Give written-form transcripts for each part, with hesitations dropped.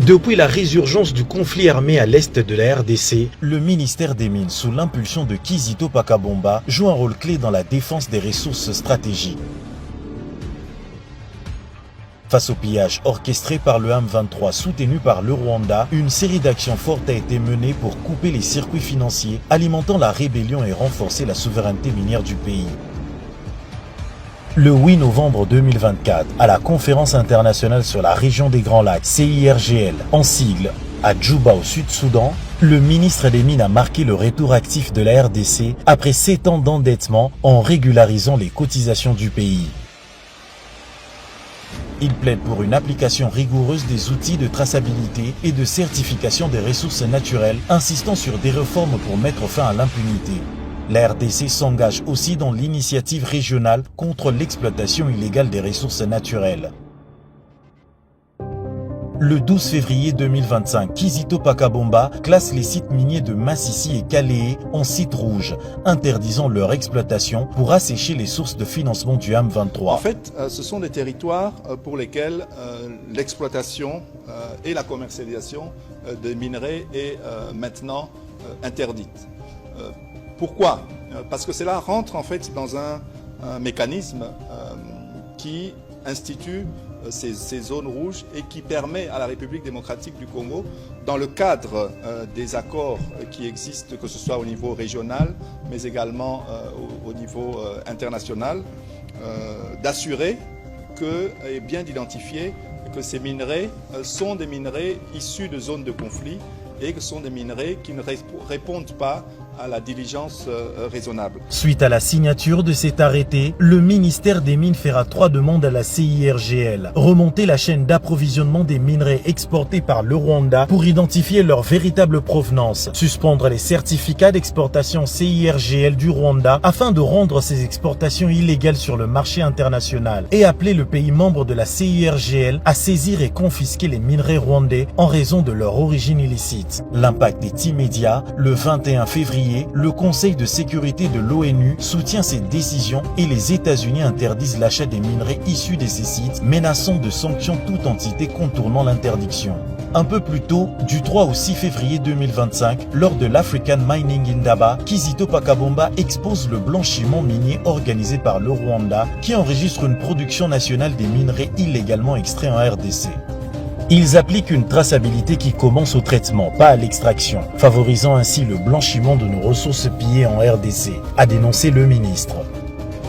Depuis la résurgence du conflit armé à l'est de la RDC, le ministère des Mines, sous l'impulsion de Kizito Pakabomba, joue un rôle clé dans la défense des ressources stratégiques. Face au pillage orchestré par le M23 soutenu par le Rwanda, une série d'actions fortes a été menée pour couper les circuits financiers, alimentant la rébellion et renforcer la souveraineté minière du pays. Le 8 novembre 2024, à la conférence internationale sur la région des Grands Lacs, CIRGL, en sigle, à Djouba au Sud-Soudan, le ministre des Mines a marqué le retour actif de la RDC après 7 ans d'endettement en régularisant les cotisations du pays. Il plaide pour une application rigoureuse des outils de traçabilité et de certification des ressources naturelles, insistant sur des réformes pour mettre fin à l'impunité. La RDC s'engage aussi dans l'initiative régionale contre l'exploitation illégale des ressources naturelles. Le 12 février 2025, Kizito Pakabomba classe les sites miniers de Massissi et Kaléé en sites rouges, interdisant leur exploitation pour assécher les sources de financement du M23. En fait, ce sont des territoires pour lesquels l'exploitation et la commercialisation des minerais est maintenant interdite. Pourquoi? Parce que cela rentre en fait dans un mécanisme qui institue ces zones rouges et qui permet à la République démocratique du Congo, dans le cadre des accords qui existent, que ce soit au niveau régional, mais également au niveau international, d'assurer et bien d'identifier que ces minerais sont des minerais issus de zones de conflit et que ce sont des minerais qui ne répondent pas à la diligence raisonnable. Suite à la signature de cet arrêté, le ministère des Mines fera 3 demandes à la CIRGL. Remonter la chaîne d'approvisionnement des minerais exportés par le Rwanda pour identifier leur véritable provenance. Suspendre les certificats d'exportation CIRGL du Rwanda afin de rendre ces exportations illégales sur le marché international. Et appeler le pays membre de la CIRGL à saisir et confisquer les minerais rwandais en raison de leur origine illicite. L'impact est immédiat. Le 21 février, le Conseil de sécurité de l'ONU soutient cette décision et les États-Unis interdisent l'achat des minerais issus de ces sites, menaçant de sanctions toute entité contournant l'interdiction. Un peu plus tôt, du 3 au 6 février 2025, lors de l'African Mining Indaba, Kizito Pakabomba expose le blanchiment minier organisé par le Rwanda qui enregistre une production nationale des minerais illégalement extraits en RDC. Ils appliquent une traçabilité qui commence au traitement, pas à l'extraction, favorisant ainsi le blanchiment de nos ressources pillées en RDC, a dénoncé le ministre.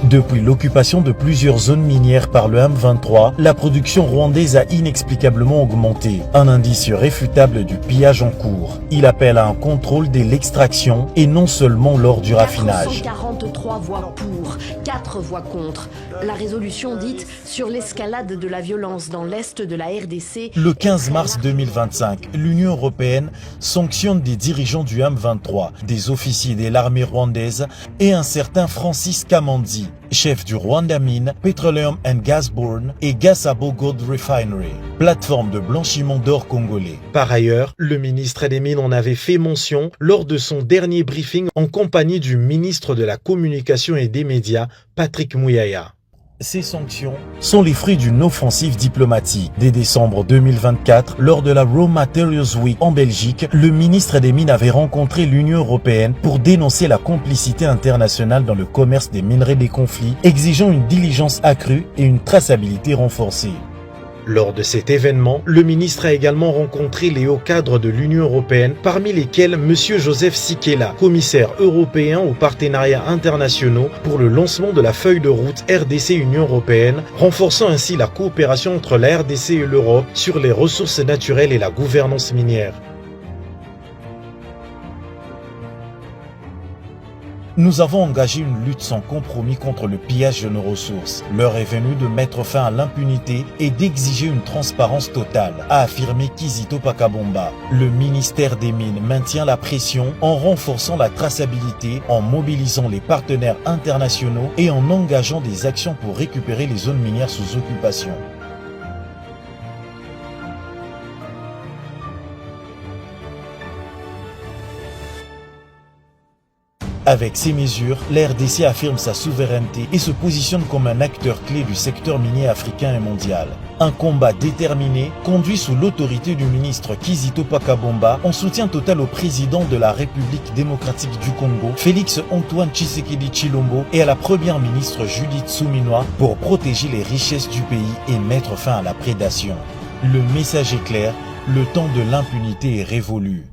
Depuis l'occupation de plusieurs zones minières par le M23, la production rwandaise a inexplicablement augmenté, un indice réfutable du pillage en cours. Il appelle à un contrôle de l'extraction et non seulement lors du raffinage. 443 voix pour, 4 voix contre. La résolution dite sur l'escalade de la violence dans l'est de la RDC. Le 15 mars 2025, l'Union européenne sanctionne des dirigeants du M23, des officiers de l'armée rwandaise et un certain Francis Kamandi, chef du Rwanda Mine, Petroleum and Gas Board et Gasabo Gold Refinery, plateforme de blanchiment d'or congolais. Par ailleurs, le ministre des Mines en avait fait mention lors de son dernier briefing en compagnie du ministre de la Communication et des Médias, Patrick Muyaya. Ces sanctions sont les fruits d'une offensive diplomatique. Dès décembre 2024, lors de la Raw Materials Week en Belgique, le ministre des Mines avait rencontré l'Union européenne pour dénoncer la complicité internationale dans le commerce des minerais des conflits, exigeant une diligence accrue et une traçabilité renforcée. Lors de cet événement, le ministre a également rencontré les hauts cadres de l'Union européenne, parmi lesquels M. Joseph Sikela, commissaire européen aux partenariats internationaux pour le lancement de la feuille de route RDC-Union européenne, renforçant ainsi la coopération entre la RDC et l'Europe sur les ressources naturelles et la gouvernance minière. Nous avons engagé une lutte sans compromis contre le pillage de nos ressources. L'heure est venue de mettre fin à l'impunité et d'exiger une transparence totale, a affirmé Kizito Pakabomba. Le ministère des Mines maintient la pression en renforçant la traçabilité, en mobilisant les partenaires internationaux et en engageant des actions pour récupérer les zones minières sous occupation. Avec ces mesures, la RDC affirme sa souveraineté et se positionne comme un acteur clé du secteur minier africain et mondial. Un combat déterminé, conduit sous l'autorité du ministre Kizito Pakabomba, en soutien total au président de la République démocratique du Congo, Félix Antoine Tshisekedi Tshilombo, et à la première ministre Judith Suminwa pour protéger les richesses du pays et mettre fin à la prédation. Le message est clair, le temps de l'impunité est révolu.